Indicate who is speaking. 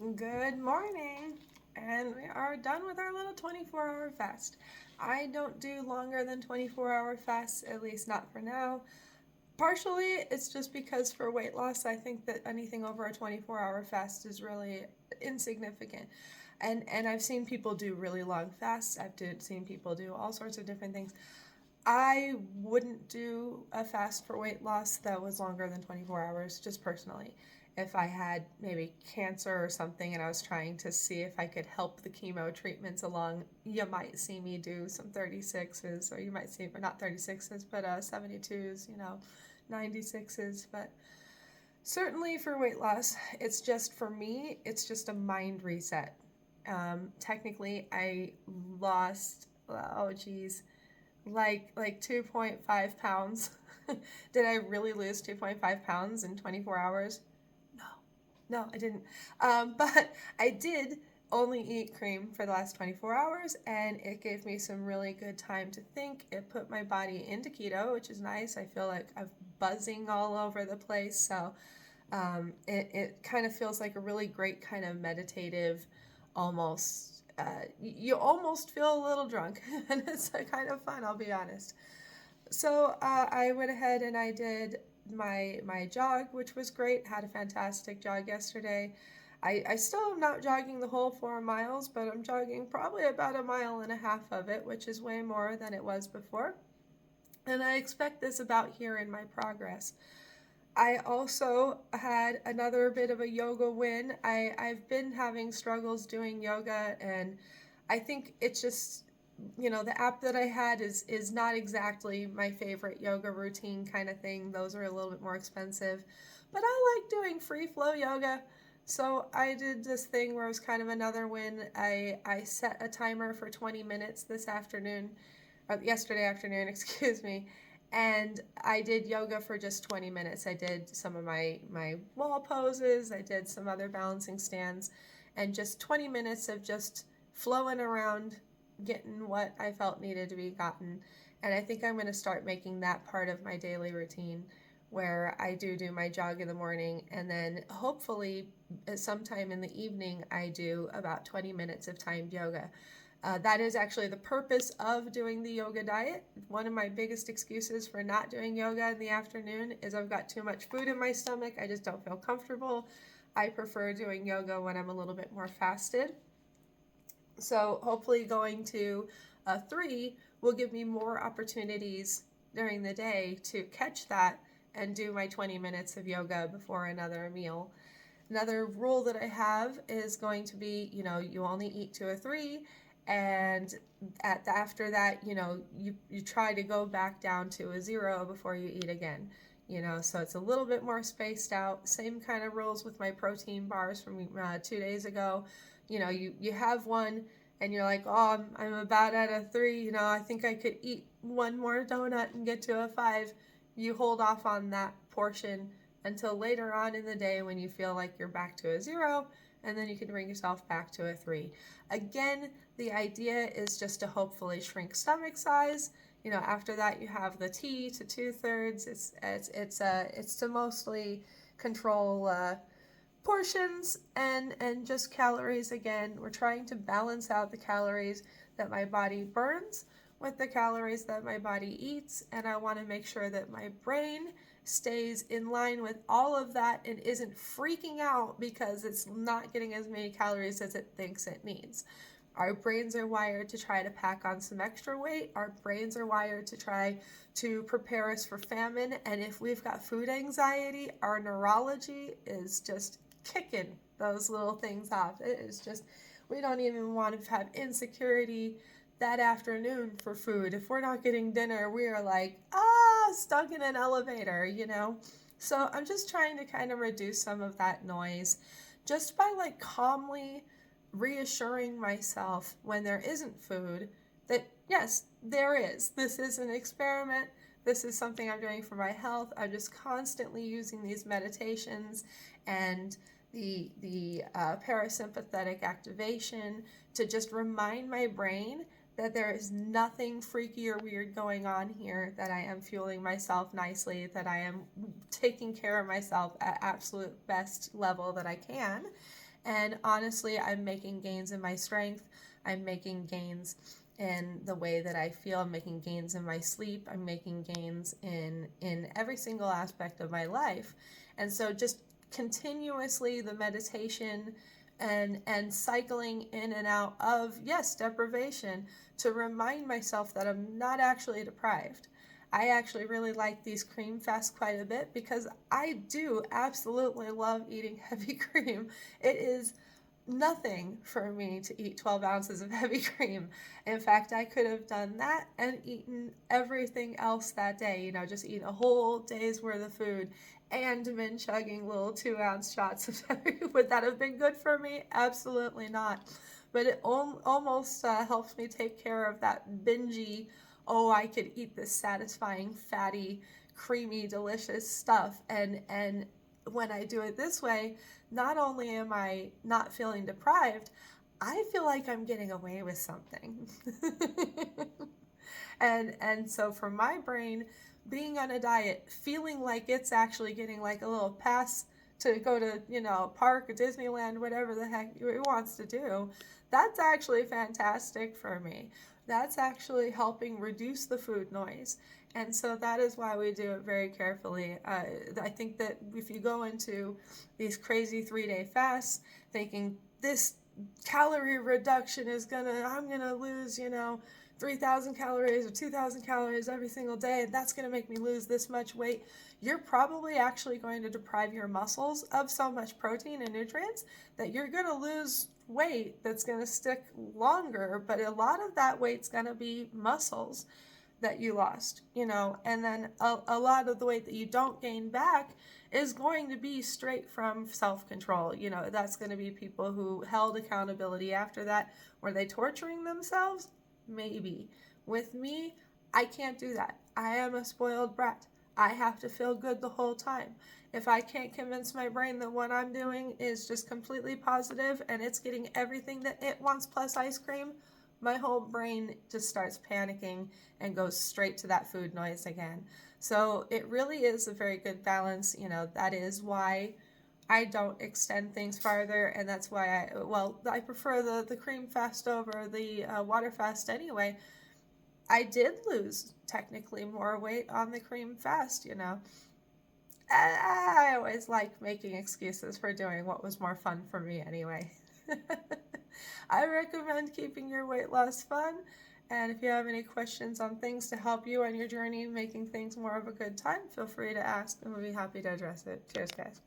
Speaker 1: Good morning. And we are done with our little 24-hour fast. I don't do longer than 24-hour fasts, at least not for now. Partially, it's just because for weight loss, I think that anything over a 24-hour fast is really insignificant. And I've seen people do really long fasts. Seen people do all sorts of different things. I wouldn't do a fast for weight loss that was longer than 24 hours, just personally. If I had maybe cancer or something and I was trying to see if I could help the chemo treatments along, you might see me do some 36s, or you might see, not 36s, but 72s, 96s. But certainly for weight loss, it's just for me, it's just a mind reset. Technically, I lost, oh geez, like 2.5 pounds. Did I really lose 2.5 pounds in 24 hours? No, no, I didn't. But I did only eat cream for the last 24 hours, and it gave me some really good time to think. It put my body into keto, which is nice. I feel like I'm buzzing all over the place, so it kind of feels like a really great kind of meditative, almost, you almost feel a little drunk, and it's kind of fun, I'll be honest. So I went ahead and I did my jog, which was great. Had a fantastic jog yesterday. I still am not jogging the whole 4 miles, but I'm jogging probably about a mile and a half of it, which is way more than it was before. And I expect this about here in my progress. I also had another bit of a yoga win. I've been having struggles doing yoga, and I think it's just, the app that I had is not exactly my favorite yoga routine kind of thing. Those are a little bit more expensive. But I like doing free flow yoga. So I did this thing where it was kind of another win. I set a timer for 20 minutes this afternoon, yesterday afternoon, excuse me, and I did yoga for just 20 minutes. I did some of my wall poses, I did some other balancing stands, and just 20 minutes of just flowing around, getting what I felt needed to be gotten. And I think I'm going to start making that part of my daily routine, where I do my jog in the morning, and then hopefully sometime in the evening I do about 20 minutes of timed yoga. That is actually the purpose of doing the yoga diet. One of my biggest excuses for not doing yoga in the afternoon is I've got too much food in my stomach. I just don't feel comfortable. I prefer doing yoga when I'm a little bit more fasted. So hopefully going to 3 will give me more opportunities during the day to catch that and do my 20 minutes of yoga before another meal. Another rule that I have is going to be, you only eat 2 or 3, and after that, you try to go back down to a 0 before you eat again. So it's a little bit more spaced out. Same kind of rules with my protein bars from 2 days ago. You have one and you're like, oh, I'm about at a 3. I think I could eat one more donut and get to a 5. You hold off on that portion until later on in the day when you feel like you're back to a 0, and then you can bring yourself back to a 3. Again, the idea is just to hopefully shrink stomach size. After that you have the tea to 2/3. It's to mostly control portions and just calories. Again, we're trying to balance out the calories that my body burns with the calories that my body eats, and I want to make sure that my brain stays in line with all of that and isn't freaking out because it's not getting as many calories as it thinks it needs. Our brains are wired to try to pack on some extra weight. Our brains are wired to try to prepare us for famine. And if we've got food anxiety, our neurology is just kicking those little things off. It is just, we don't even want to have insecurity that afternoon for food. If we're not getting dinner, we are like, stuck in an elevator. So I'm just trying to kind of reduce some of that noise just by calmly reassuring myself when there isn't food that yes, there is. This is an experiment. This is something I'm doing for my health. I'm just constantly using these meditations and the parasympathetic activation to just remind my brain that there is nothing freaky or weird going on here, that I am fueling myself nicely, that I am taking care of myself at absolute best level that I can. And honestly, I'm making gains in my strength. I'm making gains in the way that I feel. I'm making gains in my sleep. I'm making gains in every single aspect of my life. And so just continuously the meditation and cycling in and out of, yes, deprivation, to remind myself that I'm not actually deprived. I actually really like these cream fasts quite a bit because I do absolutely love eating heavy cream. It is nothing for me to eat 12 ounces of heavy cream. In fact, I could have done that and eaten everything else that day, just eat a whole day's worth of food and been chugging little 2-ounce shots of heavy. Would that have been good for me? Absolutely not. But it almost helps me take care of that bingy, oh, I could eat this satisfying, fatty, creamy, delicious stuff. And when I do it this way, not only am I not feeling deprived, I feel like I'm getting away with something. and so for my brain, being on a diet, feeling like it's actually getting like a little pass to go to, park or Disneyland, whatever the heck it wants to do, that's actually fantastic for me. That's actually helping reduce the food noise. And so that is why we do it very carefully. I think that if you go into these crazy 3-day fasts thinking this calorie reduction I'm gonna lose, 3,000 calories or 2,000 calories every single day, and that's gonna make me lose this much weight, you're probably actually going to deprive your muscles of so much protein and nutrients that you're gonna lose weight that's gonna stick longer, but a lot of that weight's gonna be muscles that you lost, and then a lot of the weight that you don't gain back is going to be straight from self-control. That's going to be people who held accountability after that. Were they torturing themselves? Maybe. With me, I can't do that. I am a spoiled brat. I have to feel good the whole time. If I can't convince my brain that what I'm doing is just completely positive and it's getting everything that it wants plus ice cream, my whole brain just starts panicking and goes straight to that food noise again. So it really is a very good balance. That is why I don't extend things farther, and that's why I prefer the cream fast over the water fast anyway. I did lose technically more weight on the cream fast, I always like making excuses for doing what was more fun for me anyway. I recommend keeping your weight loss fun, and if you have any questions on things to help you on your journey making things more of a good time, feel free to ask and we'll be happy to address it. Cheers, guys.